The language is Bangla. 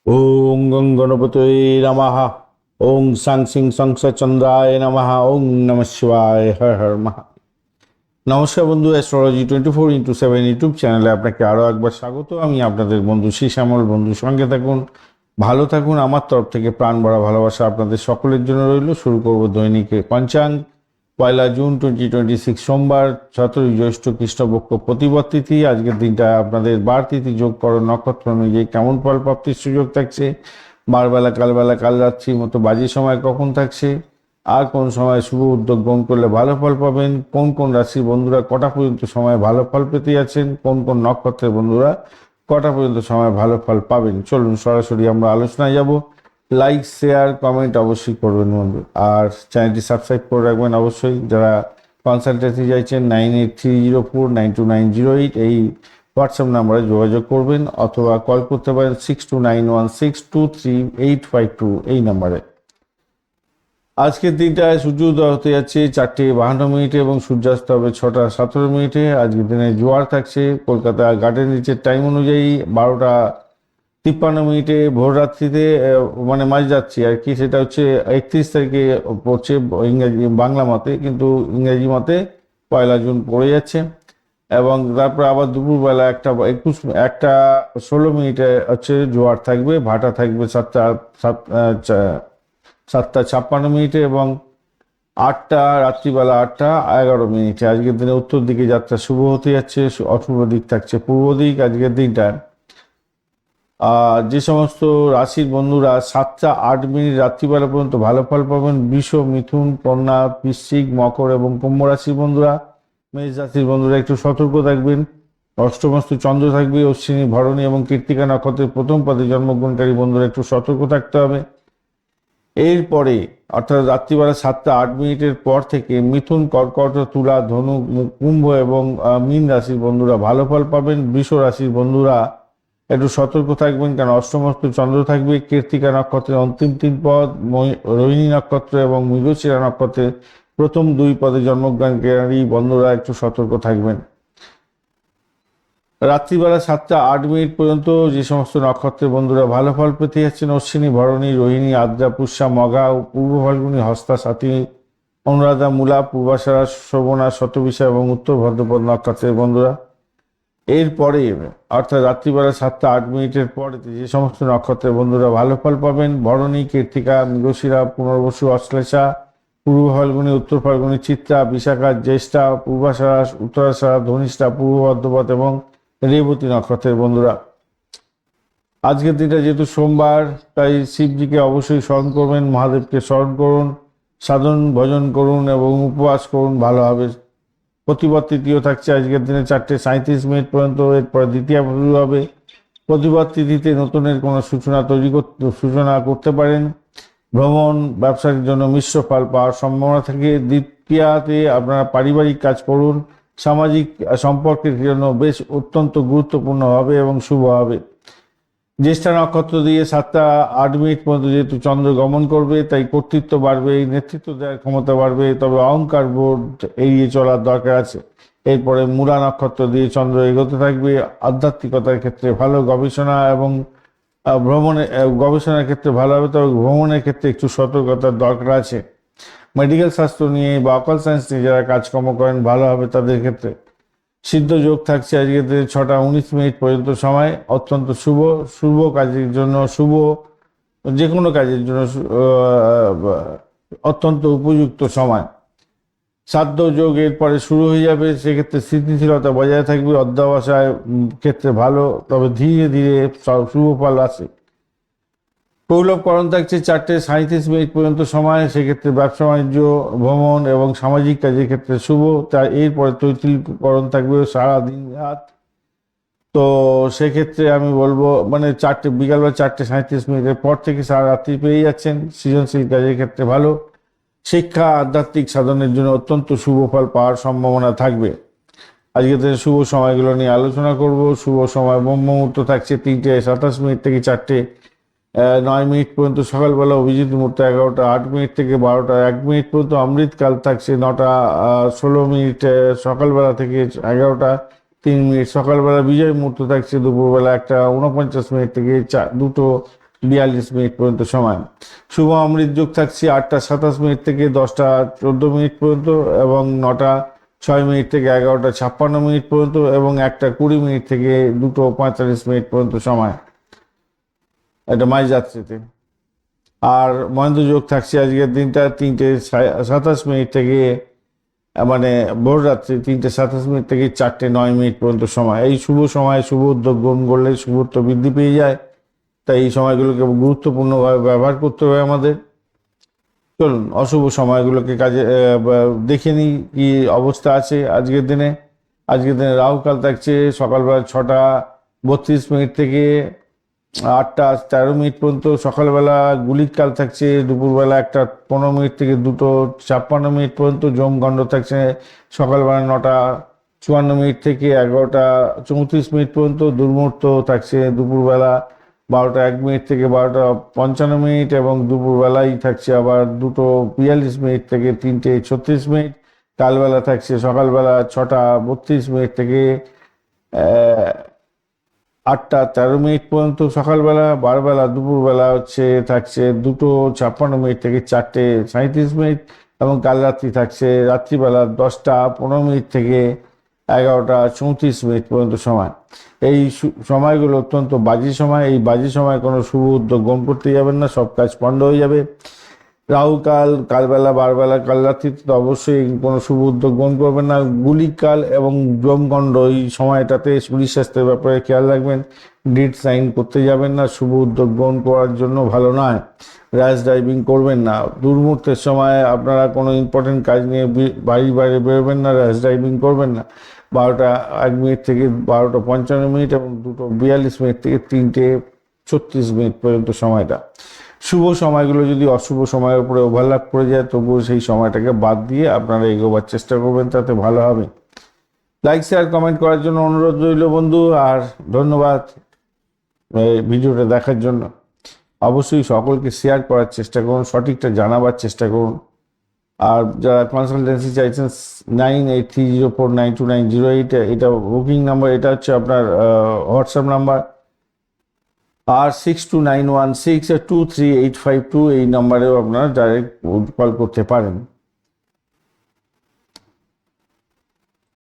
ওং গং গণপতয়ে নমঃ। ওং সাং সিং চন্দ্রায় নমঃ। ওং নমঃ শিবায়। হর হর মহা। নমস্কার বন্ধু, অ্যাস্ট্রোলজি 24x7 ইউটিউব চ্যানেলে আপনাকে আরও একবার স্বাগত। আমি আপনাদের বন্ধু শ্যামল। বন্ধু সঙ্গে থাকুন, ভালো থাকুন। আমার তরফ থেকে প্রাণ ভরা ভালোবাসা আপনাদের সকলের জন্য রইল। শুরু করব দৈনিক পঞ্চাঙ্গ। 1 জুন 2026 সোমবার, 17 জ্যৈষ্ঠ কৃষ্ণপক্ষ প্রতিপদ তিথি। আজকের দিনটা আপনাদের বার তিথি যোগ করো নক্ষত্র অনুযায়ী কেমন ফল প্রাপ্তির সুযোগ থাকছে, বারবেলা কালবেলা কাল রাত্রির মতো বাজে সময় কখন থাকছে, আর কোন সময় শুভ উদ্যোগ গ্রহণ করলে ভালো ফল পাবেন, কোন কোন রাশির বন্ধুরা কটা পর্যন্ত সময় ভালো ফল পেতে যাচ্ছেন, কোন কোন নক্ষত্রের বন্ধুরা কটা পর্যন্ত সময় ভালো ফল পাবেন, চলুন সরাসরি আমরা আলোচনায় যাব। লাইক শেয়ার কমেন্ট অবশ্যই করবেন বন্ধু, আর চ্যানেলটি সাবস্ক্রাইব করে রাখবেন অবশ্যই। যারা কনসালটেন্সি চাইছেন 9830492908 এই হোয়াটসঅ্যাপ নাম্বারে যোগাযোগ করবেন, অথবা কল করতে পারেন 6291623852 এই নাম্বারে। আজকের দিনটায় সূর্য উদয় হতে যাচ্ছে 4:52 এবং সূর্যাস্ত হবে 6:17। আজকের দিনে জোয়ার থাকছে কলকাতা গার্ডেন রিচের টাইম অনুযায়ী 12:53 ভোর রাত্রিতে, মানে মাঝরাত্রি আর কি। সেটা হচ্ছে 31 তারিখে পড়ছে ইংরাজি বাংলা মতে, কিন্তু ইংরাজি মতে 1 জুন পড়ে যাচ্ছে। এবং তারপর আবার দুপুরবেলা 1:16 হচ্ছে জোয়ার থাকবে, ভাটা থাকবে 7:56 এবং রাত্রিবেলা 8:11। আজকের দিনে উত্তর দিকে যাত্রা শুভ হতে যাচ্ছে, অশুভ দিক থাকছে পূর্ব দিক আজকের দিনটা। যে সমস্ত রাশির বন্ধুরা 7:08 রাত্রিবেলা পর্যন্ত ভালো ফল পাবেন, বৃষ, মিথুন, কন্যা, বৃশ্চিক, মকর এবং কুম্ভ রাশির বন্ধুরা। মেষ রাশির বন্ধুরা একটু সতর্ক থাকবেন। অষ্টমস্তু চন্দ্র থাকবে অশ্বিনী, ভরণী এবং কৃত্তিকা নক্ষত্রের প্রথম পদে জন্মগ্রহণকারী বন্ধুরা একটু সতর্ক থাকতে হবে। এরপরে অর্থাৎ রাত্রিবেলা 7:08 পর থেকে মিথুন, কর্কট, তুলা, ধনু, কুম্ভ এবং মীন রাশির বন্ধুরা ভালো ফল পাবেন। বৃষ রাশির বন্ধুরা একটু সতর্ক থাকবেন, কারণ অষ্টমস্তু চন্দ্র থাকবে। কৃত্তিকা নক্ষত্রের অন্তিম 3 পদ, রোহিণী নক্ষত্র এবং মৃগশিরা নক্ষত্রের প্রথম 2 পদে জন্মগ্রহণকারী বন্ধুরা একটু সতর্ক থাকবেন। রাত্রিবেলা 7:08 পর্যন্ত যে সমস্ত নক্ষত্রের বন্ধুরা ভালো ফল পেতে যাচ্ছেন, অশ্বিনী, ভরণী, রোহিণী, আদ্রা, পুষ্যা, মঘা, পূর্ব ফাল্গুনী, হস্তা, সাথী, অনুরাধা, মূলা, পূর্বাষাঢ়া, শ্রবণা, শতবিশা এবং উত্তর ভদ্রপদ নক্ষত্রের বন্ধুরা। এরপরে অর্থাৎ রাত্রিবেলা 7:08 পরে যে সমস্ত নক্ষত্রের বন্ধুরা ভালো ফল পাবেন, ভরণী, কৃত্তিকা, মৃগশিরা, পুনর্বসু, অশ্লেষা, পূর্ব ফাল্গুনী, উত্তর ফাল্গুনী, চিত্রা, বিশাখা, জ্যেষ্ঠা, পূর্বাষাঢ়া, উত্তরাষাঢ়া, ধনিষ্ঠা, পূর্ব ভদ্রপদ এবং রেবতী নক্ষত্রের বন্ধুরা। আজকের দিনটা যেহেতু সোমবার, তাই শিবজিকে অবশ্যই স্মরণ করবেন, মহাদেবকে স্মরণ করুন, সাধন ভজন করুন এবং উপবাস করুন, ভালো হবে। প্রতিপদ তৃতীয় থাকছে আজকের দিনে 4:37 পর্যন্ত। এরপরে দ্বিতীয় শুরু হবে। প্রতিপদ তিথিতে নতুনের কোনো সূচনা করতে পারেন। ভ্রমণ, ব্যবসার জন্য মিশ্র ফল পাওয়ার সম্ভাবনা থাকে। দ্বিতীয়াতে আপনারা পারিবারিক কাজ করুন, সামাজিক সম্পর্কের জন্য বেশ অত্যন্ত গুরুত্বপূর্ণ হবে এবং শুভ হবে। জ্যেষ্ঠা নক্ষত্র দিয়ে 7:08 পর্যন্ত যেহেতু চন্দ্র গমন করবে, তাই কর্তৃত্ব বাড়বে, নেতৃত্ব দেওয়ার ক্ষমতা বাড়বে, তবে অহংকার বোধ এড়িয়ে চলার দরকার আছে। এরপরে মূলা নক্ষত্র দিয়ে চন্দ্র এগোতে থাকবে। আধ্যাত্মিকতার ক্ষেত্রে ভালো, গবেষণা এবং গবেষণার ক্ষেত্রে ভালো হবে, তবে ভ্রমণের ক্ষেত্রে একটু সতর্কতার দরকার আছে। মেডিকেল শাস্ত্র নিয়ে বা অকাল সায়েন্স নিয়ে যারা কাজকর্ম করেন ভালো হবে তাদের ক্ষেত্রে। সিদ্ধ যোগ থাকছে আজকে 6:19 পর্যন্ত সময়, অত্যন্ত শুভ। শুভ কাজের জন্য যে কোনো কাজের জন্য অত্যন্ত উপযুক্ত সময়। সাধ্য যোগ এরপরে শুরু হয়ে যাবে, সেক্ষেত্রে স্থিতিশীলতা বজায় থাকবে। অধ্যবসায় ক্ষেত্রে ভালো, তবে ধীরে ধীরে শুভ ফল আসে। প্রলভকরণ থাকছে 4:37 পর্যন্ত সময়, সেক্ষেত্রে ব্যবসা বাণিজ্য, ভ্রমণ এবং সামাজিক কাজের ক্ষেত্রে শুভ। তার এরপরে তৈতিলকরণ থাকবে সারাদিন রাত। তো সেক্ষেত্রে আমি বলবো, মানে বিকালবেলা 4:37 পর থেকে সারা রাত্রি পেয়ে যাচ্ছেন। সৃজনশীল কাজের ক্ষেত্রে ভালো। শিক্ষা, আধ্যাত্মিক সাধনের জন্য অত্যন্ত শুভ ফল পাওয়ার সম্ভাবনা থাকবে। আজকে শুভ সময়গুলো নিয়ে আলোচনা করব। শুভ সময় ব্রহ্ম মুহূর্ত থাকছে 3:27 থেকে 4:09 পর্যন্ত সকালবেলা। অভিজিৎ মুহূর্ত 11:08 থেকে 12:01 পর্যন্ত। অমৃতকাল থাকছে 9:16 সকালবেলা থেকে 11:03 সকালবেলা। বিজয় মুহূর্ত থাকছে দুপুরবেলা 1:49 থেকে 2:00 42 পর্যন্ত সময়। শুভ অমৃত যোগ থাকছে 8টা 27 থেকে 10টা 14 পর্যন্ত এবং 9টা 6 থেকে 11টা 56 পর্যন্ত এবং 1টা 20 থেকে 2টো 45 পর্যন্ত সময়, এটা মাঝ যাত্রীতে। আর মহেন্দ্র যোগ থাকছে আজকের দিনটা 3টে 27 থেকে মানে ভোর রাত্রি 3টে 27 থেকে 4টে 9 পর্যন্ত সময়। এই শুভ সময়ে শুভ উদ্যোগ গ্রহণ করলে শুভত্ব বৃদ্ধি পেয়ে যায়, তাই এই সময়গুলোকে গুরুত্বপূর্ণভাবে ব্যবহার করতে হবে আমাদের। চলুন অশুভ সময়গুলোকে কাজে দেখে নিই কি অবস্থা আছে আজকের দিনে। আজকের দিনে রাহুকাল থাকছে সকালবেলা 6টা 32 থেকে 8টা 13 পর্যন্ত সকালবেলা। গুলিক কাল থাকছে দুপুরবেলা 1টা 15 থেকে 2টো 56 পর্যন্ত। যমগণ্ড থাকছে সকালবেলা 9টা 54 থেকে 11টা 34 পর্যন্ত। দুর্মুহূর্ত থাকছে দুপুরবেলা 12টা 1 থেকে 12টা 55 এবং দুপুরবেলাই থাকছে আবার 2টো 42 থেকে 3টে 36। কালবেলা থাকছে সকালবেলা 6টা 32 থেকে 8টা 13 পর্যন্ত সকালবেলা। বারবেলা দুপুরবেলা থাকছে 2টো 56 থেকে 4টে 37 এবং কাল রাত্রি থাকছে রাত্রিবেলা 10টা 15 থেকে 11টা 34 পর্যন্ত সময়। এই সময়গুলো অত্যন্ত বাজে সময়। এই বাজে সময় কোনো শুভ উদ্যোগ গ্রহণ করতে যাবেন না, সব কাজ পণ্ড হয়ে যাবে। রাহুকাল কালবেলা বারবেলা কাল রাত্রিতে তো অবশ্যই কোনো শুভ উদ্যোগ গ্রহণ করবেন না। গুলিক কাল এবং যমগণ্ড এই সময়টাতে শরীর স্বাস্থ্যের ব্যাপারে খেয়াল রাখবেন। ডেট সাইন করতে যাবেন না, শুভ উদ্যোগ গ্রহণ করার জন্য ভালো নয়। র্যাশ ড্রাইভিং করবেন না। দুর্মুহূর্তের সময় আপনারা কোনো ইম্পর্টেন্ট কাজ নিয়ে বাড়ির বাইরে বেরোবেন না, র্যাশ ড্রাইভিং করবেন না। 12টা 1 থেকে 12টা 55 এবং 2টো 42 থেকে 3টে 36 পর্যন্ত সময়টা। শুভ সময়গুলো যদি অশুভ সময়ের উপরে ওভারল্যাপ করে যায় তবুও সেই সময়টাকে বাদ দিয়ে আপনারা এগোবার চেষ্টা করবেন, তাতে ভালো হবে। লাইক শেয়ার কমেন্ট করার জন্য অনুরোধ রইল বন্ধু, আর ধন্যবাদ ভিডিওটা দেখার জন্য। অবশ্যই সকলকে শেয়ার করার চেষ্টা করুন, সঠিকটা জানাবার চেষ্টা করুন। আর যারা কনসালটেন্সি চাইছেন 9830492908 এটা বুকিং নাম্বার, এটা হচ্ছে আপনার হোয়াটসঅ্যাপ নাম্বার। আর 6291623852 এই নাম্বারেও আপনারা ডাইরেক্ট কল করতে পারেন।